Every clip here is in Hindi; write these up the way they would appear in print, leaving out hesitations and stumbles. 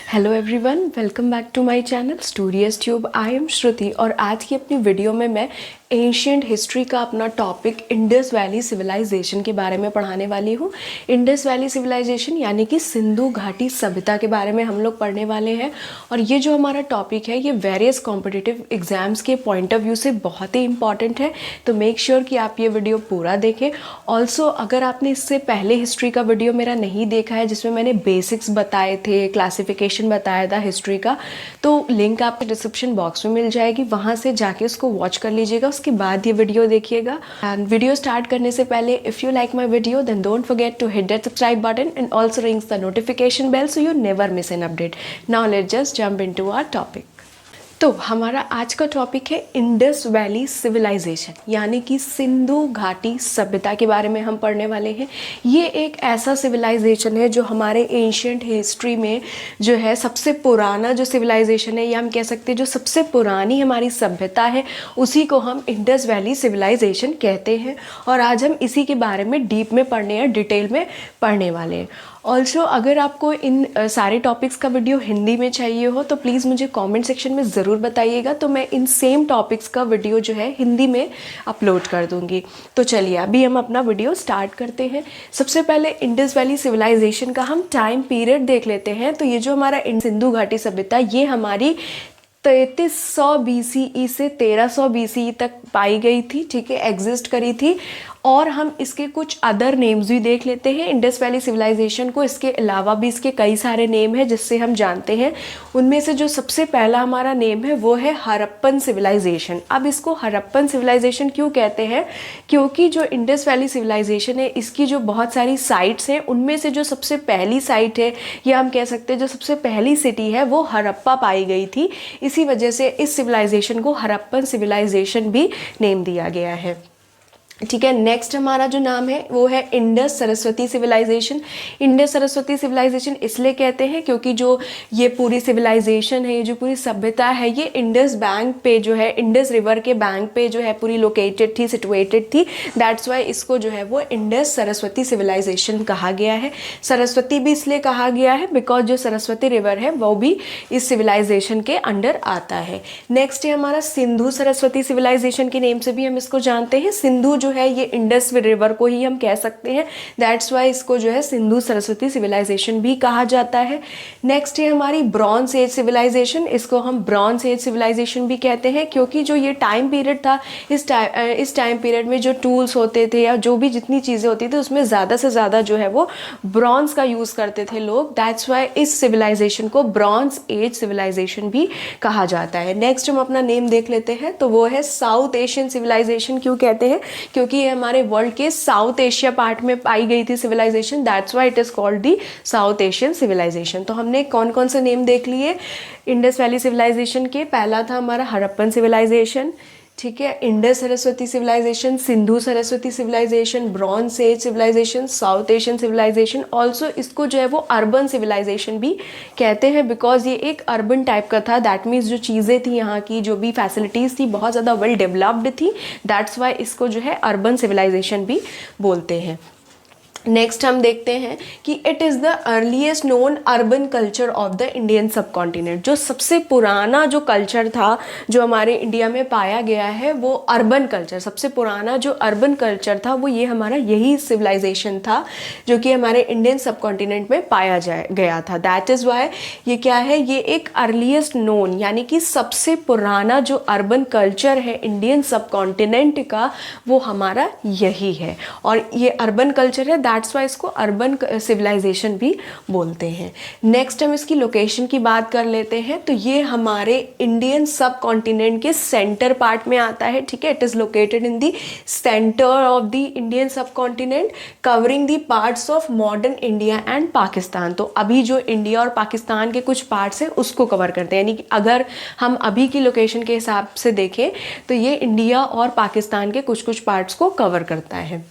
Hello everyone, welcome back to my channel studious tube. I am Shruti और आज की अपनी वीडियो में मैं एंशियंट हिस्ट्री का अपना टॉपिक इंडस वैली सिविलाइजेशन के बारे में पढ़ाने वाली हूँ। इंडस वैली सिविलाइजेशन यानी कि सिंधु घाटी सभ्यता के बारे में हम लोग पढ़ने वाले हैं। और ये जो हमारा टॉपिक है ये वेरियस कॉम्पिटिटिव एग्जाम्स के पॉइंट ऑफ व्यू से बहुत ही इंपॉर्टेंट है, तो मेक श्योर कि आप ये वीडियो पूरा देखें। ऑल्सो अगर आपने इससे पहले हिस्ट्री का वीडियो मेरा नहीं देखा है जिसमें मैंने बेसिक्स बताए थे, क्लासिफिकेशन बताया था हिस्ट्री का, तो लिंक आपको डिस्क्रिप्शन बॉक्स में मिल जाएगी, वहाँ से जाके उसको वॉच कर लीजिएगा, उसके बाद ये वीडियो देखिएगा। एंड वीडियो स्टार्ट करने से पहले if you like my video then don't forget to hit that subscribe button and also rings the notification bell so you never miss an update. Now let's just jump into our topic. तो हमारा आज का टॉपिक है इंडस वैली सिविलाइजेशन यानी कि सिंधु घाटी सभ्यता के बारे में हम पढ़ने वाले हैं। ये एक ऐसा सिविलाइजेशन है जो हमारे एंशियंट हिस्ट्री में जो है सबसे पुराना जो सिविलाइजेशन है, या हम कह सकते हैं जो सबसे पुरानी हमारी सभ्यता है उसी को हम इंडस वैली सिविलाइजेशन कहते हैं। और आज हम इसी के बारे में डीप में पढ़ने या डिटेल में पढ़ने वाले हैं। ऑल्सो अगर आपको इन सारे टॉपिक्स का वीडियो हिंदी में चाहिए हो तो प्लीज़ मुझे कमेंट सेक्शन में ज़रूर बताइएगा, तो मैं इन सेम टॉपिक्स का वीडियो जो है हिंदी में अपलोड कर दूँगी। तो चलिए अभी हम अपना वीडियो स्टार्ट करते हैं। सबसे पहले इंडस वैली सिविलाइजेशन का हम टाइम पीरियड देख लेते हैं। तो ये जो हमारा सिंधु घाटी सभ्यता ये हमारी 3300 BCE से 1300 BCE तक पाई गई थी, ठीक है, एग्जिस्ट करी थी। और हम इसके कुछ अदर नेम्स भी देख लेते हैं इंडस वैली सिविलाइजेशन को। इसके अलावा भी इसके कई सारे नेम हैं जिससे हम जानते हैं। उनमें से जो सबसे पहला हमारा नेम है वो है हड़प्पन सिविलाइजेशन। अब इसको हड़प्पन सिविलाइजेशन क्यों कहते हैं? क्योंकि जो इंडस वैली सिविलाइजेशन है इसकी जो बहुत सारी साइट्स हैं उनमें से जो सबसे पहली साइट है, या हम कह सकते हैं जो सबसे पहली सिटी है, वो हड़प्पा पाई गई थी। इसी वजह से इस सिविलाइजेशन को हड़प्पन सिविलाइजेशन भी नेम दिया गया है, ठीक है। नेक्स्ट हमारा जो नाम है वो है Indus Saraswati civilization. Indus Saraswati civilization इसलिए कहते हैं क्योंकि जो ये पूरी सिविलाइजेशन है, ये जो पूरी सभ्यता है, ये इंडस बैंक पे जो है, इंडस रिवर के बैंक पे जो है पूरी लोकेटेड थी, सिचुएटेड थी। दैट्स वाई इसको जो है वो इंडस सरस्वती सिविलाइजेशन कहा गया है। सरस्वती भी इसलिए कहा गया है बिकॉज जो सरस्वती रिवर है वो भी इस सिविलाइजेशन के अंडर आता है। नेक्स्ट है हमारा सिंधु सरस्वती सिविलाइजेशन के नेम से भी हम इसको जानते हैं। सिंधु जो है ये इंडस रिवर को ही हम कह सकते हैं, दैट्स वाई इसको जो है सिंधु सरस्वती सिविलाइजेशन भी कहा जाता है। नेक्स्ट है हमारी ब्रॉन्ज एज सिविलाइजेशन। इसको हम ब्रॉन्ज एज सिविलाइजेशन भी कहते हैं क्योंकि जो ये टाइम पीरियड था, इस टाइम पीरियड में जो टूल्स होते थे या जो भी जितनी चीज़ें होती थी उसमें ज़्यादा से ज़्यादा जो है वो ब्रॉन्ज का यूज़ करते थे लोग। दैट्स वाई इस सिविलाइजेशन को ब्रॉन्ज एज सिविलाइजेशन भी कहा जाता है। नेक्स्ट हम अपना नेम देख लेते हैं, तो वो है साउथ एशियन सिविलाइजेशन। क्यों कहते हैं? क्योंकि ये हमारे वर्ल्ड के साउथ एशिया पार्ट में पाई गई थी civilization, that's why it is called the South Asian civilization. तो हमने कौन कौन से नेम देख लिए इंडस वैली सिविलाइजेशन के? पहला था हमारा हड़प्पन सिविलाइजेशन, ठीक है, Indus Saraswati civilization, Sindhu Saraswati civilization, bronze age civilization, South Asian civilization. Also इसको जो है वो अर्बन सिविलाइजेशन भी कहते हैं बिकॉज ये एक अर्बन टाइप का था। दैट मीन्स जो चीज़ें थी यहाँ की, जो भी फैसिलिटीज़ थी, बहुत ज़्यादा वेल डेवलप्ड थी। दैट्स वाई इसको जो है अर्बन सिविलाइजेशन भी बोलते हैं। नेक्स्ट हम देखते हैं कि it is the earliest known urban culture of the Indian सब कॉन्टिनेंट। जो सबसे पुराना जो कल्चर था जो हमारे इंडिया में पाया गया है वो अर्बन कल्चर, सबसे पुराना जो अर्बन कल्चर था वो ये हमारा यही सिविलाइजेशन था जो कि हमारे इंडियन सब कॉन्टिनेंट में पाया गया था। दैट इज़ वाई ये क्या है, ये एक अर्लीस्ट नोन यानी कि सबसे पुराना जो अर्बन कल्चर है इंडियन सब कॉन्टिनेंट का वो हमारा यही है। और ये अर्बन कल्चर है, दैट्स वाई इसको अर्बन सिविलाइजेशन भी बोलते हैं। नेक्स्ट हम इसकी लोकेशन की बात कर लेते हैं। तो ये हमारे इंडियन सब कॉन्टिनेंट के सेंटर पार्ट में आता है, ठीक है। It is located in the centre of the Indian subcontinent covering the parts of modern India and Pakistan. तो अभी जो इंडिया और पाकिस्तान के कुछ पार्ट्स हैं उसको कवर करते हैं, यानी कि अगर हम अभी की लोकेशन के हिसाब से देखें तो ये इंडिया और पाकिस्तान के कुछ कुछ पार्ट्स को कवर करता है।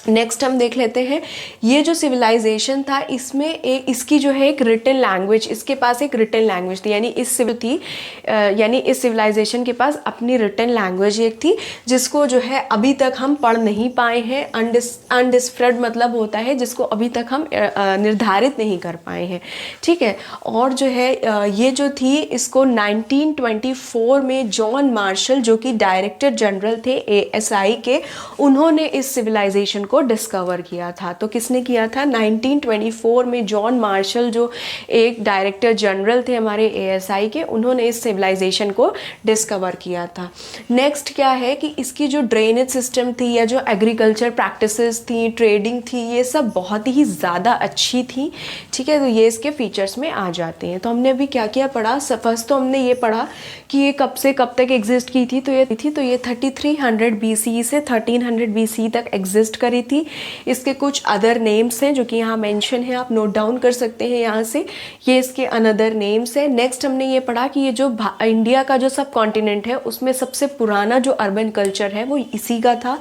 नेक्स्ट हम देख लेते हैं, ये जो सिविलाइजेशन था इसमें इसकी जो है एक रिटन लैंग्वेज, इसके पास एक रिटन लैंग्वेज थी, यानी इस सिविलाइजेशन के पास अपनी रिटन लैंग्वेज एक थी, जिसको जो है अभी तक हम पढ़ नहीं पाए हैं। अनडिस्क्राइब्ड मतलब होता है जिसको अभी तक हम निर्धारित नहीं कर पाए हैं, ठीक है। और जो है ये जो थी इसको 1924 में जॉन मार्शल, जो कि डायरेक्टर जनरल थे ASI के, उन्होंने इस सिविलाइजेशन को डिस्कवर किया था। तो किसने किया था? 1924 में जॉन मार्शल, जो एक डायरेक्टर जनरल थे हमारे ASI के, उन्होंने इस सिविलाइजेशन को डिस्कवर किया था। नेक्स्ट क्या है कि इसकी जो ड्रेनेज सिस्टम थी या जो एग्रीकल्चर प्रैक्टिसेस थी, ट्रेडिंग थी, ये सब बहुत ही ज़्यादा अच्छी थी, ठीक है। तो ये इसके फीचर्स में आ जाते हैं। तो हमने अभी क्या क्या पढ़ा? फर्स्ट तो हमने ये पढ़ा कि ये कब से कब तक एग्जिस्ट की थी। तो ये 3300 BCE से 1300 BCE तक एग्जिस्ट करी थी। इसके कुछ अदर नेम्स हैं जो कि यहाँ मेंशन है, आप नोट डाउन कर सकते हैं यहाँ से, ये इसके अनदर नेम्स है। नेक्स्ट हमने ये पढ़ा कि ये जो इंडिया का जो सब कॉन्टिनेंट है उसमें सबसे पुराना जो अर्बन कल्चर है वो इसी का था।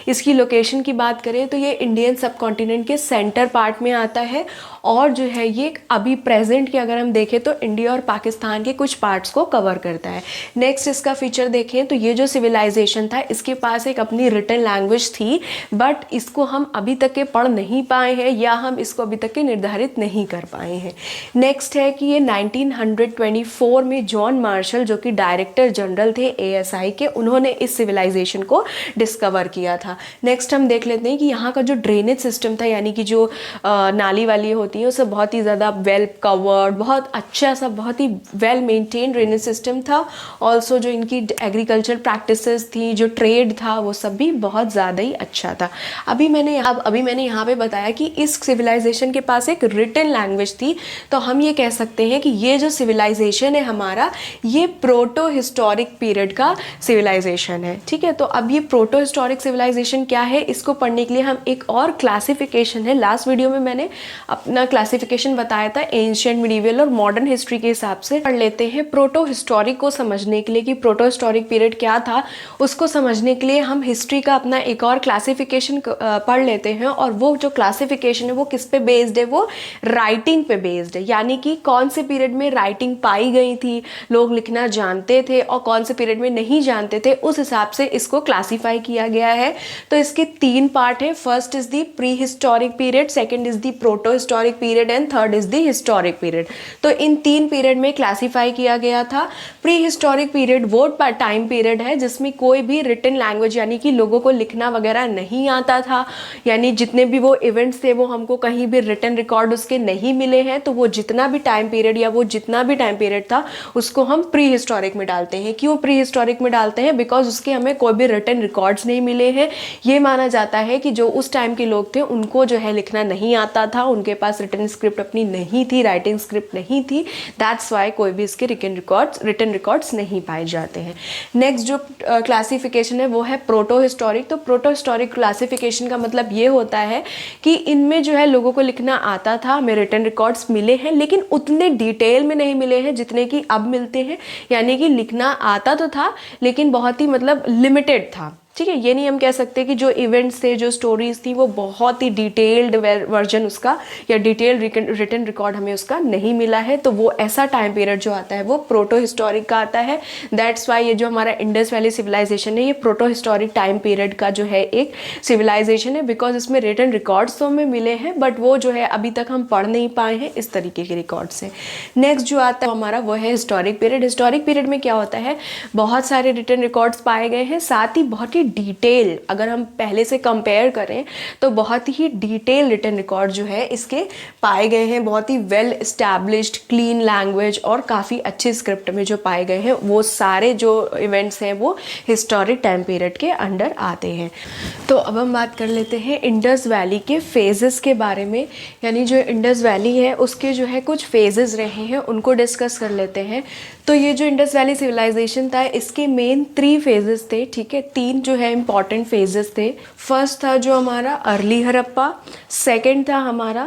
इसकी लोकेशन की बात करें तो ये इंडियन सब कॉन्टिनेंट के सेंटर पार्ट में आता है, और जो है ये अभी प्रेजेंट के अगर हम देखें तो इंडिया और पाकिस्तान के कुछ पार्ट्स को कवर करता है। नेक्स्ट इसका फीचर देखें तो ये जो सिविलाइजेशन था इसके पास एक अपनी रिटन लैंग्वेज थी, बट इसको हम अभी तक के पढ़ नहीं पाए हैं या हम इसको अभी तक के निर्धारित नहीं कर पाए हैं। नेक्स्ट है कि ये 1924 में जॉन मार्शल, जो कि डायरेक्टर जनरल थे ASI के, उन्होंने इस सिविलाइजेशन को डिस्कवर किया था। नेक्स्ट हम देख लेते हैं कि यहाँ का जो ड्रेनेज सिस्टम था, यानी कि जो नाली वाली होती है, उसे बहुत ही ज़्यादा वेल कवर्ड, बहुत अच्छा सा, बहुत ही वेल मेंटेन ड्रेनेज सिस्टम था। ऑल्सो जो इनकी एग्रीकल्चर प्रैक्टिसेस थी, जो ट्रेड था, वो सब भी बहुत ज़्यादा ही अच्छा था। अभी मैंने यहाँ पे बताया कि इस सिविलाइजेशन के पास एक रिटन लैंग्वेज थी, तो हम ये कह सकते हैं कि ये जो सिविलाइजेशन है हमारा, ये प्रोटो हिस्टोरिक पीरियड का सिविलाइजेशन है, ठीक है। तो अब ये प्रोटो हिस्टोरिक सिविलाइजेशन क्या है, इसको पढ़ने के लिए हम एक और क्लासिफिकेशन है, लास्ट वीडियो में मैंने अपना क्लासिफिकेशन बताया था एंशिएंट, मिडीवल और मॉडर्न हिस्ट्री के हिसाब से, पढ़ लेते हैं। प्रोटो हिस्टोरिक को समझने के लिए कि प्रोटो हिस्टोरिक पीरियड क्या था, उसको समझने के लिए हम हिस्ट्री का अपना एक और क्लासिफिकेशन पढ़ लेते हैं। और वो जो क्लासिफिकेशन है वो किस पे बेस्ड है? वो राइटिंग पे बेस्ड है, यानी कि कौन से पीरियड में राइटिंग पाई गई थी, लोग लिखना जानते थे, और कौन से पीरियड में नहीं जानते थे, उस हिसाब से इसको क्लासीफाई किया गया है। तो इसके 3 पार्ट है। First is the pre historic period, second is the proto historic period and third is the historic period. तो इन 3 पीरियड में क्लासीफाई किया गया था। प्री हिस्टोरिक पीरियड वो टाइम पीरियड है जिसमें कोई भी रिटन लैंग्वेज, यानी कि लोगों को लिखना वगैरह नहीं आता था, यानी जितने भी वो इवेंट्स थे वो हमको कहीं भी रिटन रिकॉर्ड उसके नहीं मिले हैं। तो वो जितना भी टाइम पीरियड या वो जितना भी टाइम पीरियड था उसको हम प्री हिस्टोरिक में डालते हैं। क्यों प्री हिस्टोरिक में डालते हैं? बिकॉज उसके हमें कोई भी रिटन रिकॉर्ड्स नहीं मिले हैं। ये माना जाता है कि जो उस टाइम के लोग थे उनको जो है लिखना नहीं आता था, उनके पास रिटन स्क्रिप्ट अपनी नहीं थी, राइटिंग स्क्रिप्ट नहीं थी, दैट्स वाई कोई भी इसके रिटन रिकॉर्ड्स नहीं पाए जाते हैं। नेक्स्ट जो क्लासिफिकेशन है वो है प्रोटो हिस्टोरिक। तो प्रोटो हिस्टोरिक क्लासिफिकेशन का मतलब ये होता है कि इनमें जो है लोगों को लिखना आता था, हमें रिटन रिकॉर्ड्स मिले हैं, लेकिन उतने डिटेल में नहीं मिले हैं जितने कि अब मिलते हैं। यानी कि लिखना आता तो था लेकिन बहुत ही मतलब लिमिटेड था, ठीक है। ये नहीं हम कह सकते कि जो इवेंट्स थे, जो स्टोरीज थी, वो बहुत ही डिटेल्ड वर्जन उसका या डिटेल्ड रिटन रिकॉर्ड हमें उसका नहीं मिला है। तो वो ऐसा टाइम पीरियड जो आता है वो प्रोटो हिस्टोरिक का आता है। दैट्स वाई ये जो हमारा इंडस वैली सिविलाइजेशन है ये प्रोटो हिस्टोरिक टाइम पीरियड का जो है एक सिविलाइजेशन है, बिकॉज इसमें रिटन रिकॉर्ड्स तो हमें मिले हैं बट वो जो है अभी तक हम पढ़ नहीं पाए हैं इस तरीके के रिकॉर्ड्स हैं। नेक्स्ट जो आता है हमारा वो है हिस्टोरिक पीरियड। हिस्टोरिक पीरियड में क्या होता है, बहुत सारे रिटन रिकॉर्ड्स पाए गए हैं, साथ ही बहुत ही डिटेल, अगर हम पहले से कंपेयर करें तो बहुत ही डिटेल रिटन रिकॉर्ड जो है इसके पाए गए हैं। बहुत ही वेल एस्टैब्लिश्ड क्लीन लैंग्वेज और काफ़ी अच्छे स्क्रिप्ट में जो पाए गए हैं, वो सारे जो इवेंट्स हैं वो हिस्टोरिक टाइम पीरियड के अंडर आते हैं। तो अब हम बात कर लेते हैं इंडस वैली के फेजेस के बारे में, यानी जो इंडस वैली है उसके जो है कुछ फेजेस रहे हैं उनको डिस्कस कर लेते हैं। तो ये जो इंडस वैली सिविलाइजेशन था इसके मेन 3 फेजेस थे, ठीक है। 3 जो है इंपॉर्टेंट फेजेस थे। फर्स्ट था जो हमारा अर्ली हड़प्पा, सेकंड था हमारा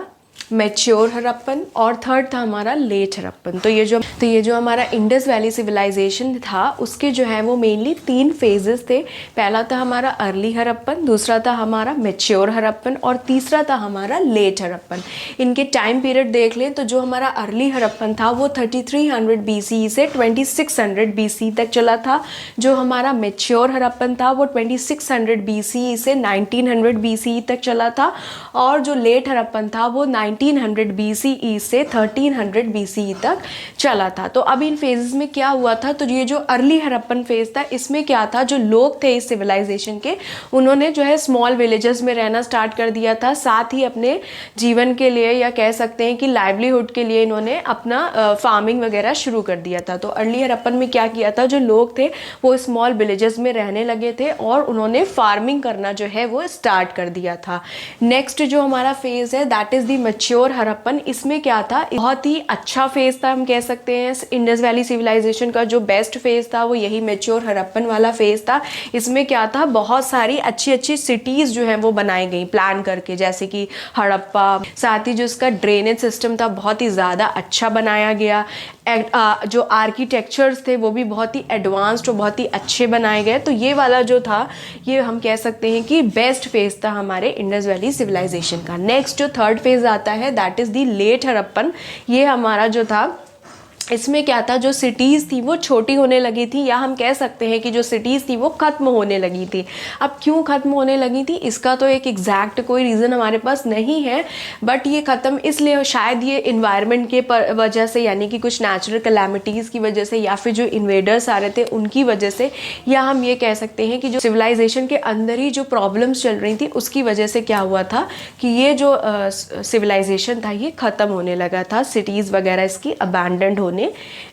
मैच्योर हड़प्पन और थर्ड था हमारा लेट हड़प्पन। तो ये जो हमारा इंडस वैली सिविलाइजेशन था उसके जो है वो मेनली 3 फेजेस थे। पहला था हमारा अर्ली हड़प्पन, दूसरा था हमारा मैच्योर हड़प्पन और तीसरा था हमारा लेट हड़प्पन। इनके टाइम पीरियड देख लें तो जो हमारा अर्ली हड़प्पन था वो 3300 BCE से 2600 BCE तक चला था। जो हमारा मैच्योर हड़प्पन था वो 2600 BCE से 1900 BCE तक चला था और जो लेट हड़प्पन था वो 1900 BCE से 1300 BCE तक चला था। तो अब इन फेजेस में क्या हुआ था, तो ये जो अर्ली हड़प्पन फेज था इसमें क्या था, जो लोग थे इस सिविलाइजेशन के उन्होंने जो है स्मॉल विलेजेस में रहना स्टार्ट कर दिया था। साथ ही अपने जीवन के लिए या कह सकते हैं कि लाइवलीहुड के लिए इन्होंने अपना फार्मिंग वगैरह शुरू कर दिया था। तो अर्ली हड़प्पन में क्या किया था, जो लोग थे वो स्मॉल विलेजेस में रहने लगे थे और उन्होंने फार्मिंग करना जो है वो स्टार्ट कर दिया था। नेक्स्ट जो हमारा फेज है that is the mature Harappan. इसमें क्या था, बहुत ही अच्छा फेज था, हम कह सकते हैं इंडस वैली सिविलाइजेशन का जो बेस्ट फेज था वो यही मैच्योर हड़प्पन वाला फेज था। इसमें क्या था, बहुत सारी अच्छी अच्छी सिटीज जो है वो बनाई गई प्लान करके, जैसे कि हड़प्पा। साथ ही जो इसका ड्रेनेज सिस्टम था बहुत ही ज़्यादा अच्छा बनाया गया। जो आर्किटेक्चर्स थे वो भी बहुत ही एडवांस्ड और बहुत ही अच्छे बनाए गए। तो ये वाला जो था ये हम कह सकते हैं कि बेस्ट फेज था हमारे इंडस वैली सिविलाइजेशन का। नेक्स्ट जो थर्ड फेज आता है that is the late Harappan. ये हमारा जो था इसमें क्या था, जो सिटीज़ थी वो छोटी होने लगी थी, या हम कह सकते हैं कि जो सिटीज़ थी वो ख़त्म होने लगी थी। अब क्यों ख़त्म होने लगी थी इसका तो एक एग्जैक्ट कोई रीज़न हमारे पास नहीं है, बट ये ख़त्म इसलिए शायद ये इन्वायरमेंट के वजह से, यानी कि कुछ नेचुरल कैलामिटीज़ की वजह से या फिर जो इन्वेडर्स आ रहे थे उनकी वजह से, या हम ये कह सकते हैं कि जो सिविलाइजेशन के अंदर ही जो प्रॉब्लम्स चल रही थी उसकी वजह से क्या हुआ था कि ये जो सिविलाइजेशन था ये ख़त्म होने लगा था, सिटीज़ वगैरह इसकी अबैंडन्ड होने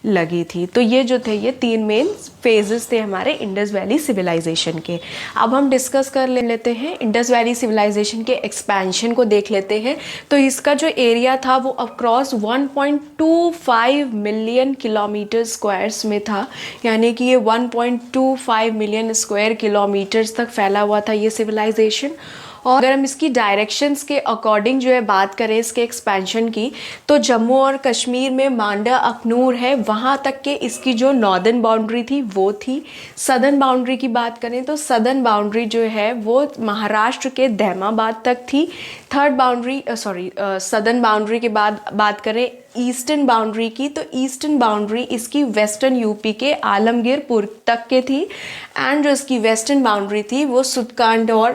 लगी थी। तो ये जो थे ये 3 मेन फेजेस थे हमारे इंडस वैली सिविलाइजेशन के। अब हम डिस्कस कर लेते हैं इंडस वैली सिविलाइजेशन के एक्सपेंशन को देख लेते हैं। तो इसका जो एरिया था वो अक्रॉस 1.25 मिलियन किलोमीटर स्क्वायर्स में था, यानी कि ये 1.25 मिलियन स्क्वायर किलोमीटर्स तक फैला हुआ था ये सिविलाइजेशन। और अगर हम इसकी डायरेक्शंस के अकॉर्डिंग जो है बात करें इसके एक्सपेंशन की, तो जम्मू और कश्मीर में मांडा अखनूर है वहाँ तक के इसकी जो नॉर्दर्न बाउंड्री थी वो थी। सदर्न बाउंड्री की बात करें तो सदर्न बाउंड्री जो है वो महाराष्ट्र के दहमाबाद तक थी। सदर्न बाउंड्री के बाद बात करें ईस्टर्न बाउंड्री की, तो ईस्टर्न बाउंड्री इसकी वेस्टर्न यूपी के आलमगीरपुर तक के थी। एंड जो इसकी वेस्टर्न बाउंड्री थी वो सुदकांडौर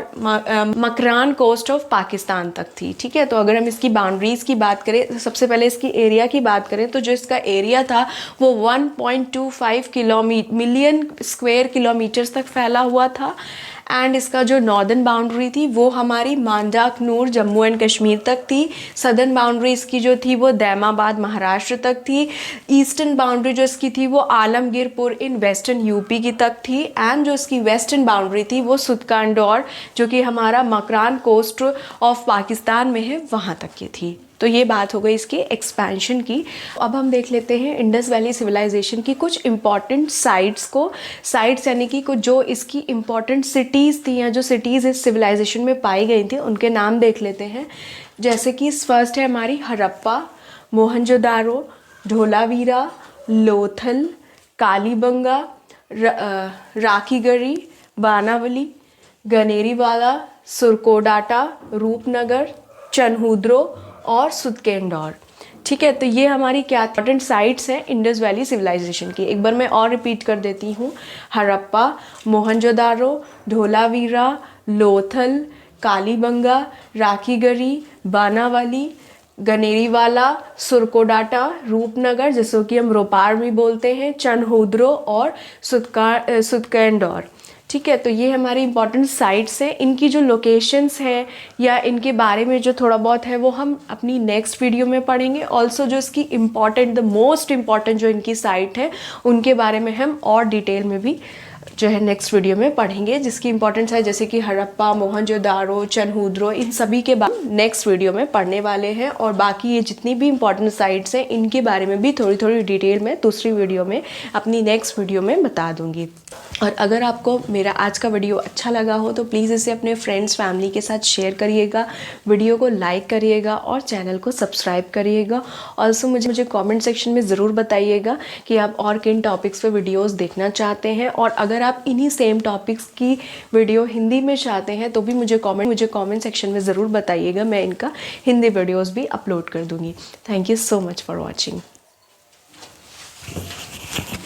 मकरान कोस्ट ऑफ पाकिस्तान तक थी। ठीक है, तो अगर हम इसकी बाउंड्रीज़ की बात करें तो सबसे पहले इसकी एरिया की बात करें तो जो इसका एरिया था वो 1.25 मिलियन स्क्वायर किलोमीटर्स तक फैला हुआ था। एंड इसका जो नॉर्दर्न बाउंड्री थी वो हमारी मांडा अखनूर जम्मू एंड कश्मीर तक थी। सदर्न बाउंड्री इसकी जो थी वो दहमाबाद महाराष्ट्र तक थी। ईस्टर्न बाउंड्री जो इसकी थी वो आलमगीरपुर इन वेस्टर्न यूपी की तक थी। एंड जो इसकी वेस्टर्न बाउंड्री थी वो सुदकांडौर जो कि हमारा मकरान कोस्ट ऑफ पाकिस्तान में है वहाँ तक की थी। तो ये बात हो गई इसकी एक्सपेंशन की। अब हम देख लेते हैं इंडस वैली सिविलाइजेशन की कुछ इम्पॉर्टेंट साइट्स को। साइट्स यानी कि कुछ जो इसकी इम्पॉर्टेंट सिटीज़ थी या जो सिटीज़ इस सिविलाइजेशन में पाई गई थी उनके नाम देख लेते हैं। जैसे कि फर्स्ट है हमारी हड़प्पा, मोहनजोदारो, धोलावीरा, लोथल, कालीबंगा, राखीगढ़ी, बानावली, गनेरीवाला, सुरकोडाटा, रूपनगर, चनहुद्रो और सुदकेंडौर। ठीक है, तो ये हमारी क्या इंपॉर्टेंट साइट्स हैं इंडस वैली सिविलाइजेशन की। एक बार मैं और रिपीट कर देती हूँ। हड़प्पा, मोहनजोदारो, धोलावीरा, लोथल, कालीबंगा, राखीगढ़ी, बानावाली, गनेरीवाला, सुरकोडाटा, रूपनगर जिसको कि हम रोपार भी बोलते हैं, चनहुद्रो और सुदकेंडौर। ठीक है, तो ये हमारी इंपॉर्टेंट साइट्स हैं। इनकी जो लोकेशंस हैं या इनके बारे में जो थोड़ा बहुत है वो हम अपनी नेक्स्ट वीडियो में पढ़ेंगे। ऑल्सो जो इसकी द मोस्ट इम्पॉर्टेंट जो इनकी साइट है उनके बारे में हम और डिटेल में भी जो है नेक्स्ट वीडियो में पढ़ेंगे, जिसकी इंपॉर्टेंस है जैसे कि हड़प्पा, मोहनजोदारो, चनहूद्रो, इन सभी के बारे में नेक्स्ट वीडियो में पढ़ने वाले हैं। और बाकी ये जितनी भी इंपॉर्टेंट साइट्स हैं इनके बारे में भी थोड़ी थोड़ी डिटेल में दूसरी वीडियो में अपनी नेक्स्ट वीडियो में बता दूंगी। और अगर आपको मेरा आज का वीडियो अच्छा लगा हो तो प्लीज़ इसे अपने फ्रेंड्स फैमिली के साथ शेयर करिएगा, वीडियो को लाइक करिएगा और चैनल को सब्सक्राइब करिएगा। ऑल्सो मुझे कमेंट सेक्शन में ज़रूर बताइएगा कि आप और किन टॉपिक्स पे वीडियोस देखना चाहते हैं, और अगर आप इन्हीं सेम टॉपिक्स की वीडियो हिंदी में चाहते हैं तो भी मुझे कमेंट सेक्शन में ज़रूर बताइएगा, मैं इनका हिंदी वीडियोज़ भी अपलोड कर दूँगी। Thank you so much for watching.